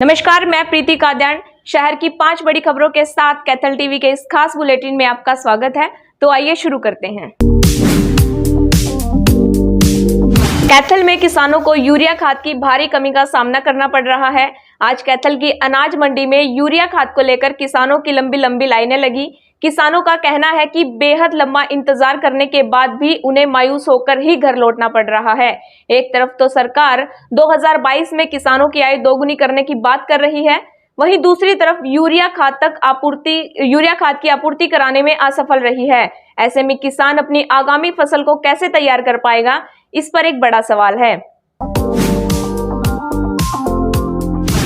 नमस्कार, मैं प्रीति काद्यान शहर की 5 बड़ी खबरों के साथ कैथल टीवी के इस खास बुलेटिन में आपका स्वागत है। तो आइए शुरू करते हैं। कैथल में किसानों को यूरिया खाद की भारी कमी का सामना करना पड़ रहा है। आज कैथल की अनाज मंडी में यूरिया खाद को लेकर किसानों की लंबी लंबी लाइनें लगी। किसानों का कहना है कि बेहद लंबा इंतजार करने के बाद भी उन्हें मायूस होकर ही घर लौटना पड़ रहा है। एक तरफ तो सरकार 2022 में किसानों की आय दोगुनी करने की बात कर रही है, वहीं दूसरी तरफ यूरिया खाद की आपूर्ति कराने में असफल रही है। ऐसे में किसान अपनी आगामी फसल को कैसे तैयार कर पाएगा, इस पर एक बड़ा सवाल है।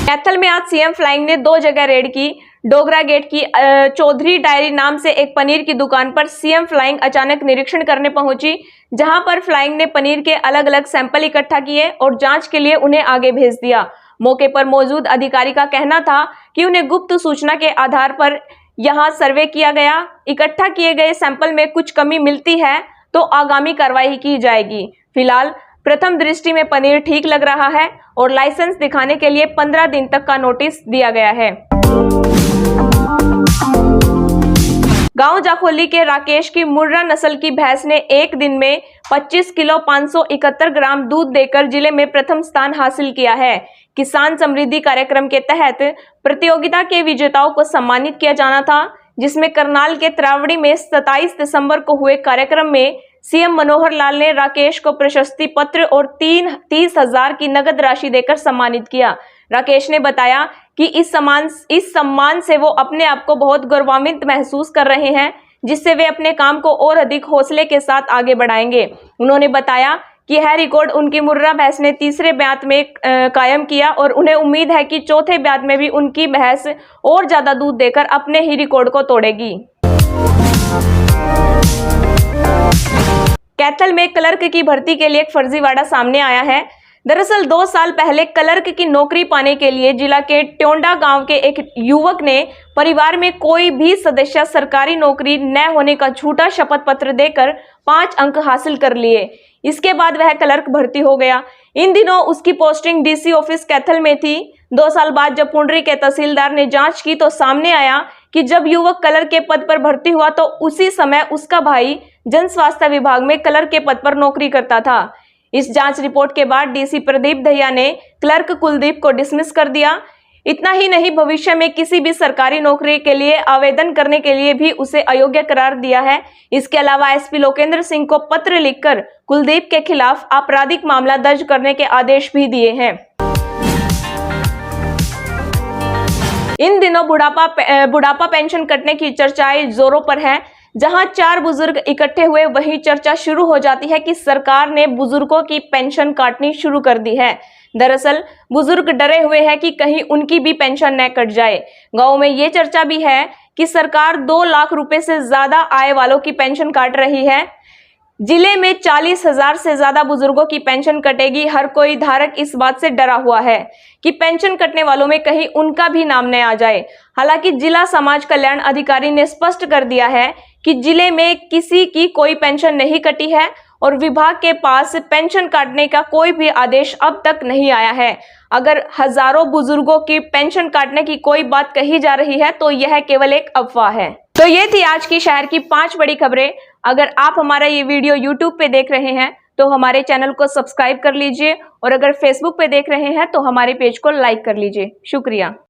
कैथल में आज सीएम फ्लाइंग ने 2 जगह रेड की। डोगरा गेट की चौधरी डायरी नाम से एक पनीर की दुकान पर सीएम फ्लाइंग अचानक निरीक्षण करने पहुंची, जहां पर फ्लाइंग ने पनीर के अलग अलग सैंपल इकट्ठा किए और जांच के लिए उन्हें आगे भेज दिया। मौके पर मौजूद अधिकारी का कहना था कि उन्हें गुप्त सूचना के आधार पर यहां सर्वे किया गया। इकट्ठा किए गए सैंपल में कुछ कमी मिलती है तो आगामी कार्रवाई की जाएगी। फिलहाल प्रथम दृष्टि में पनीर ठीक लग रहा है और लाइसेंस दिखाने के लिए 15 दिन तक का नोटिस दिया गया है। गांव जाखोली के राकेश की मुर्रा नस्ल की भैंस ने एक दिन में 25 किलो 571 ग्राम दूध देकर जिले में प्रथम स्थान हासिल किया है। किसान समृद्धि कार्यक्रम के तहत प्रतियोगिता के विजेताओं को सम्मानित किया जाना था, जिसमें करनाल के त्रावड़ी में 27 दिसंबर को हुए कार्यक्रम में सीएम मनोहर लाल ने राकेश को प्रशस्ति पत्र और 30,000 की नगद राशि देकर सम्मानित किया। राकेश ने बताया कि इस सम्मान से वो अपने आप को बहुत गौरवान्वित महसूस कर रहे हैं, जिससे वे अपने काम को और अधिक हौसले के साथ आगे बढ़ाएंगे। उन्होंने बताया कि यह रिकॉर्ड उनकी मुर्रा भैंस ने तीसरे ब्यात में कायम किया और उन्हें उम्मीद है कि चौथे ब्यात में भी उनकी भैंस और ज्यादा दूध देकर अपने ही रिकॉर्ड को तोड़ेगी। कैथल में क्लर्क की भर्ती के लिए एक फर्जीवाड़ा सामने आया है। दरअसल 2 साल पहले क्लर्क की नौकरी पाने के लिए जिला के ट्योंडा गांव के एक युवक ने परिवार में कोई भी सदस्य सरकारी नौकरी न होने का झूठा शपथ पत्र देकर 5 अंक हासिल कर लिए। इसके बाद वह क्लर्क भर्ती हो गया। इन दिनों उसकी पोस्टिंग डीसी ऑफिस कैथल में थी। 2 साल बाद जब पुंडरी के तहसीलदार ने जांच की तो सामने आया कि जब युवक क्लर्क के पद पर भर्ती हुआ तो उसी समय उसका भाई जन स्वास्थ्य विभाग में क्लर्क के पद पर नौकरी करता था। इस जांच रिपोर्ट के बाद डीसी प्रदीप दहिया ने क्लर्क कुलदीप को डिसमिस कर दिया। इतना ही नहीं, भविष्य में किसी भी सरकारी नौकरी के लिए आवेदन करने के लिए भी उसे अयोग्य करार दिया है। इसके अलावा एसपी लोकेंद्र सिंह को पत्र लिखकर कुलदीप के खिलाफ आपराधिक मामला दर्ज करने के आदेश भी दिए हैं। इन दिनों बुढ़ापा पेंशन कटने की चर्चाएं जोरों पर है। जहां 4 बुजुर्ग इकट्ठे हुए वहीं चर्चा शुरू हो जाती है कि सरकार ने बुजुर्गों की पेंशन काटनी शुरू कर दी है। दरअसल बुजुर्ग डरे हुए हैं कि कहीं उनकी भी पेंशन न कट जाए। गांव में ये चर्चा भी है कि सरकार 2 लाख रुपए से ज्यादा आय वालों की पेंशन काट रही है। जिले में 40,000 से ज्यादा बुजुर्गों की पेंशन कटेगी। हर कोई धारक इस बात से डरा हुआ है कि पेंशन कटने वालों में कहीं उनका भी नाम न आ जाए। हालांकि जिला समाज कल्याण अधिकारी ने स्पष्ट कर दिया है कि जिले में किसी की कोई पेंशन नहीं कटी है और विभाग के पास पेंशन काटने का कोई भी आदेश अब तक नहीं आया है। अगर हजारों बुजुर्गों की पेंशन काटने की कोई बात कही जा रही है तो यह केवल एक अफवाह है। तो ये थी आज की शहर की 5 बड़ी खबरें। अगर आप हमारा ये वीडियो YouTube पे देख रहे हैं तो हमारे चैनल को सब्सक्राइब कर लीजिए और अगर Facebook पे देख रहे हैं तो हमारे पेज को लाइक कर लीजिए। शुक्रिया।